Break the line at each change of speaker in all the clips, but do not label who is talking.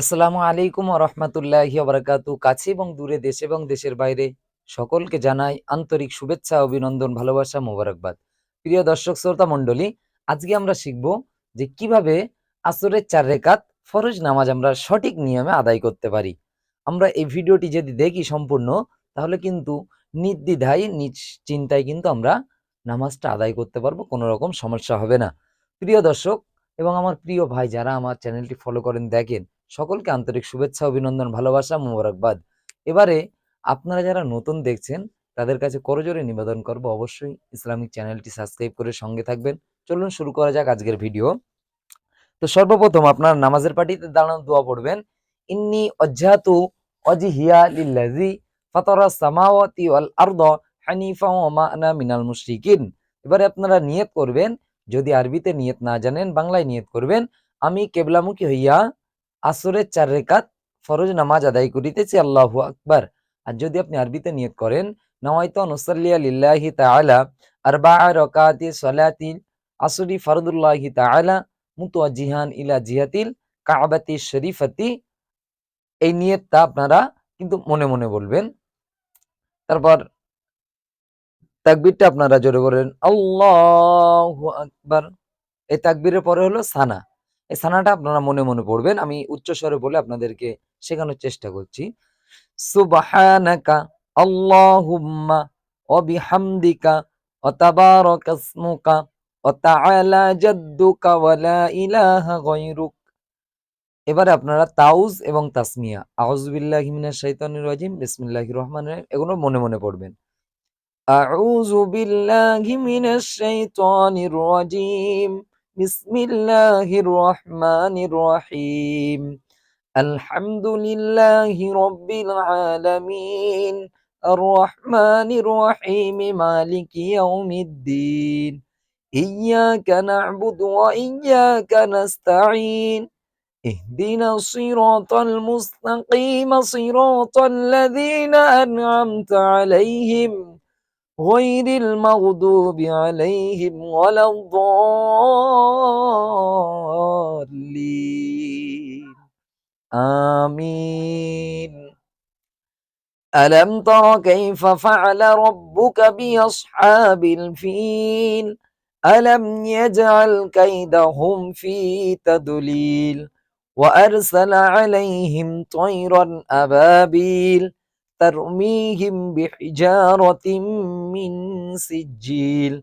আসসালামু আলাইকুম ওয়া রাহমাতুল্লাহি ওয়া বারাকাতুহু। কাছে এবং দূরে, দেশে এবং দেশের বাইরে সকলকে জানাই আন্তরিক শুভেচ্ছা, অভিনন্দন, ভালোবাসা, মোবারকবাদ। প্রিয় দর্শক শ্রোতা মণ্ডলী, আজকে আমরা শিখব যে কিভাবে আসরের ৪ রেকাত ফরজ নামাজ আমরা সঠিক নিয়মে আদায় করতে পারি। আমরা এই ভিডিওটি যদি দেখি সম্পূর্ণ, তাহলে কিন্তু নির্দ্বিধায় নিশ্চিন্তায় কিন্তু আমরা নামাজটা আদায় করতে পারবো, কোনো রকম সমস্যা হবে না। প্রিয় দর্শক এবং আমার প্রিয় ভাই যারা আমার চ্যানেলটি ফলো করেন, দেখেন, সকলকে আন্তরিক শুভেচ্ছা, অভিনন্দন, ভালোবাসা, মোবারকবাদ। এবারে আপনারা যারা নতুন দেখছেন তাদের কাছে করজোরে নিবেদন করব, অবশ্যই ইসলামিক চ্যানেলটি সাবস্ক্রাইব করে সঙ্গে থাকবেন। চলুন শুরু করা যাক আজকের ভিডিও। তো সর্বপ্রথম আপনার নামাজের পাটিতে দাঁড়ানো দোয়া পড়বেন, ইন্নি ওয়াজ্জাহতু ওয়াজহিয়া লিল্লাযী ফাতারাস সামাওয়াতি ওয়াল আরদা হানিফা ওয়া মা আনা মিনাল মুশরিকিন। এবারে আপনারা নিয়ত করবেন, যদি আরবিতে নিয়ত না জানেন বাংলায় নিয়ত করবেন, আমি কিবলামুখী হইয়া আসরের ৪ রেকাত ফরজ নামাজ আদায় করিতেছি, আল্লাহু আকবার। আর যদি আপনি আরবিতে নিয়ত করেন, নাওয়াইতু আন উসাল্লিয়া লিল্লাহি তাআলা আরবা'a রাকাতি সালাতিল আসরি ফরদুল্লাহি তাআলা মুতাওয়াজ্জিহান ইলা জিহাতিল কাবাতি শরীফাতি, এই নিয়তটা আপনারা কিন্তু মনে মনে বলবেন। তারপর তাকবীরটা আপনারা জোরে বলেন, আল্লাহু আকবার। এই তাকবীরের পরে হলো সানা। এই সানাটা আপনারা মনে মনে পড়বেন। আমি উচ্চ স্বরে বলে আপনাদেরকে শেখানোর চেষ্টা করছি। সুবহানাকা আল্লাহুম্মা ওয়া বিহামদিকা ওয়া তাবারাকা ইসমুকা ওয়া তাআলা জাদ্দুকা ওয়া লা ইলাহা গায়রুক। এবারে আপনারা তাউজ এবং তাসমিয়া, আউযু বিল্লাহি মিনাশ শাইতানির রাজিম, বিসমিল্লাহির রহমানির রহিম, এগুলো মনে মনে পড়বেন। আউযু বিল্লাহি মিনাশ শাইতানির রাজিম, বিসমিল্লাহির রহমানির রহিম। আলহামদুলিল্লাহি রাব্বিল আলামিন, আর রহমানির রহিম, মালিকি ইয়াউমিদ্দিন, ইয়্যাকা না'বুদু ওয়া ইয়্যাকা নাস্তাঈন, اهدنا الصراط المستقيم صراط الذين أنعمت عليهم غير المغضوب عليهم ولا الضالين آمين. ألم تر كيف فعل ربك بأصحاب الفيل ألم يجعل كيدهم في تضليل وأرسل عليهم طيرا أبابيل ترميهم بحجارة من سجيل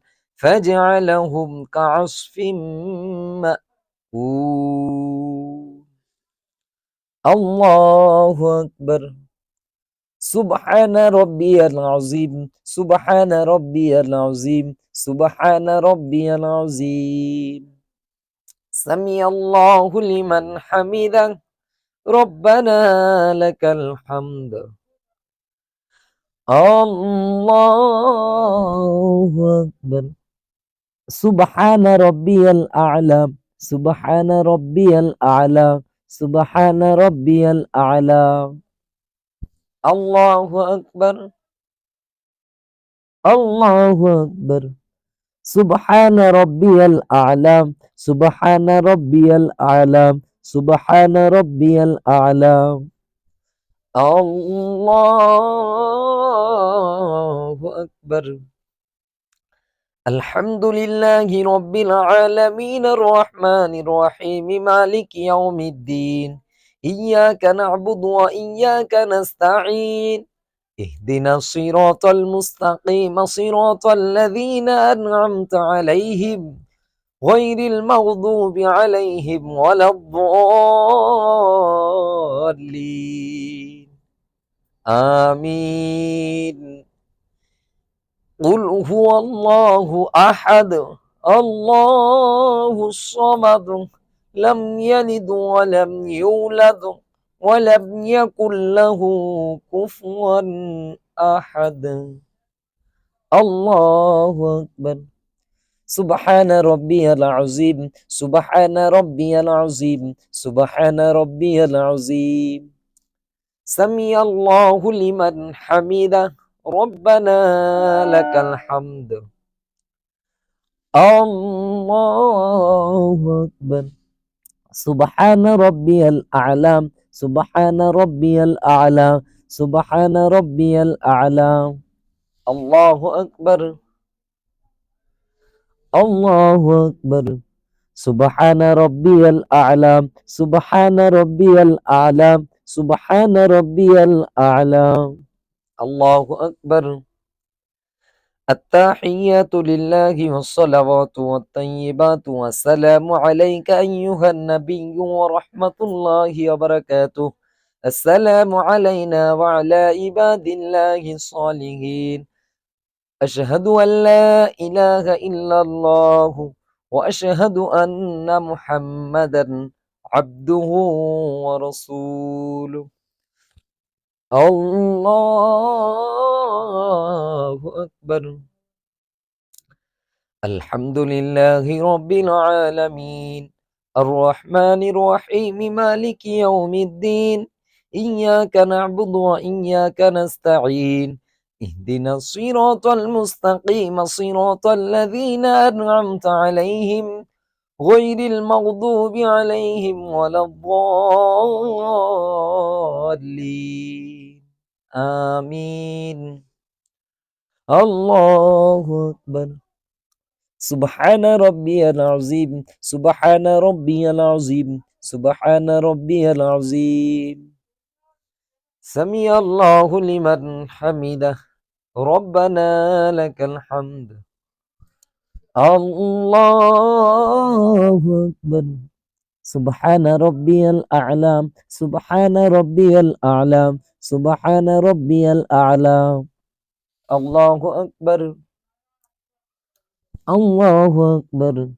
فجعلهم كعصف مأكول. الله أكبر. سبحان ربي العظيم، سبحان ربي العظيم، سبحان ربي العظيم. سمع الله لمن حمده، ربنا لك الحمد. الله أكبر. سبحان ربي الأعلى، سبحان ربي الأعلى، سبحان ربي الأعلى. الله أكبر، الله أكبر. سبحان ربي الأعلى، سبحان ربي الأعلى، سبحان ربي الأعلى. الله أكبر. الحمد لله رب العالمين الرحمن الرحيم مالك يوم الدين إياك نعبد وإياك نستعين اهدنا الصراط المستقيم صراط الذين أنعمت عليهم غير المغضوب عليهم ولا الضالين آمين. قل هو الله أحد الله الصمد لم يلد ولم يولد ولم يكن له كفوا أحد. الله أكبر. سبحان ربي العظيم، سبحان ربي العظيم، سبحان ربي العظيم. سمع الله لمن حمده، ربنا لك الحمد. الله أكبر. سبحان ربي الأعلى،
سبحان ربي الأعلى سبحان ربي الأعلى الله أكبر الله أكبر سبحان ربي الأعلى سبحان ربي الأعلى سبحان ربي الأعلى الله أكبر التحيات لله والصلوات والطيبات والسلام عليك أيها النبي ورحمة الله وبركاته السلام علينا وعلى عباد الله الصالحين أشهد أن لا إله إلا الله وأشهد أن محمدا عبده ورسوله الله أكبر الحمد لله رب العالمين الرحمن الرحيم مالك يوم الدين إياك نعبد وإياك نستعين اهدنا الصراط المستقيم صراط الذين أنعمت عليهم غير المغضوب عليهم ولا الضالين آمين الله أكبر سبحان ربي العظيم سبحان ربي العظيم سبحان ربي العظيم سمع الله لمن حمده ربنا لك الحمد الله أكبر سبحان ربي الأعلى سبحان ربي الأعلى سبحان ربي الأعلى الله أكبر الله أكبر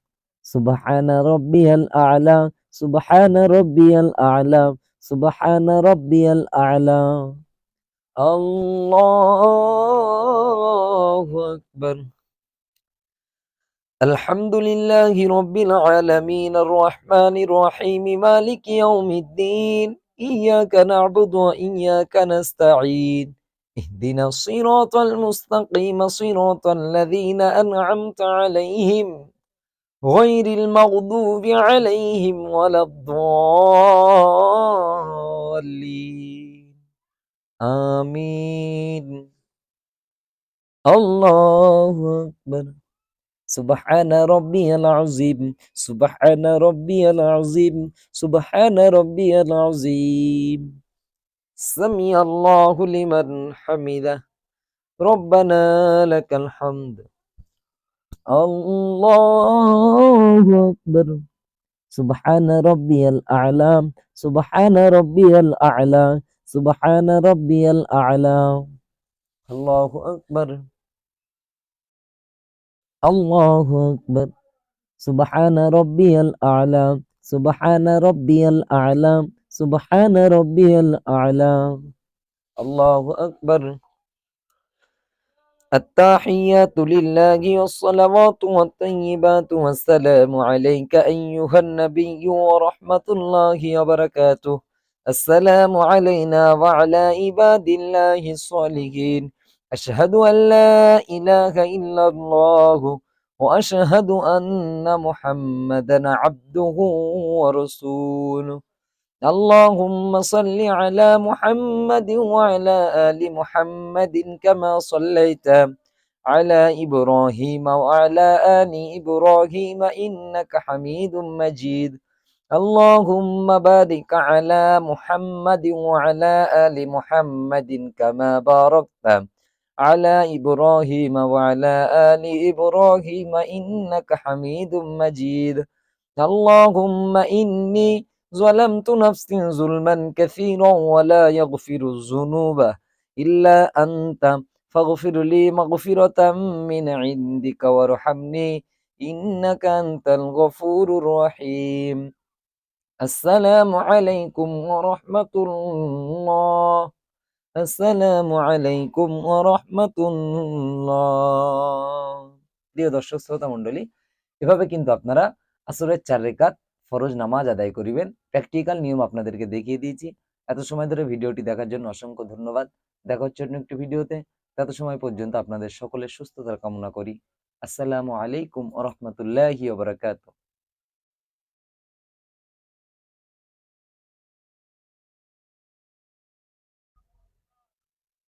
سبحان ربي الأعلى سبحان ربي الأعلى سبحان ربي الأعلى الله أكبر الحمد لله رب العالمين الرحمن الرحيم مالك يوم الدين إياك نعبد وإياك نستعين اهدنا الصراط المستقيم صراط الذين أنعمت عليهم غير المغضوب عليهم ولا الضالين آمين الله أكبر سبحان ربي العظيم سبحان ربي العظيم سبحان ربي العظيم سمع الله لمن حمده ربنا لك الحمد الله أكبر سبحان ربي الأعلى سبحان ربي الأعلى سبحان ربي الأعلى الله أكبر الله أكبر سبحان ربي الأعلى سبحان ربي الأعلى سبحان ربي الأعلى الله أكبر التحيات لله والصلوات والطيبات والسلام عليك أيها النبي ورحمة الله وبركاته السلام علينا وعلى عباد الله الصالحين أشهد أن لا إله إلا الله وأشهد أن محمدا عبده ورسوله اللهم صل على محمد وعلى آل محمد كما صليت على إبراهيم وعلى آل إبراهيم إنك حميد مجيد اللهم بارك على محمد وعلى آل محمد كما باركت على إبراهيم وعلى آل إبراهيم إنك حميد مجيد اللهم إني ظلمت نفسي ظلما كثيرا ولا يغفر الذنوب إلا أنت فاغفر لي مغفرة من عندك وارحمني إنك أنت الغفور الرحيم السلام عليكم ورحمة الله السلام عليكم ওরহমাতুল্লাহ। প্রিয় দর্শক শ্রোতা মণ্ডলী, এভাবে কিন্তু আপনারা আসরের 4 রেকাত ফরজ নামাজ আদায় করিবেন। প্র্যাকটিক্যাল নিয়ম আপনাদেরকে দেখিয়ে দিয়েছি। এত সময় ধরে ভিডিওটি দেখার জন্য অসংখ্য ধন্যবাদ। দেখা হচ্ছে অন্য একটি ভিডিওতে। তত সময় পর্যন্ত আপনাদের সকলের সুস্থতার কামনা করি। আসসালামু আলাইকুম ওরহমতুল্লাহি ওয়া বারাকাতুহু।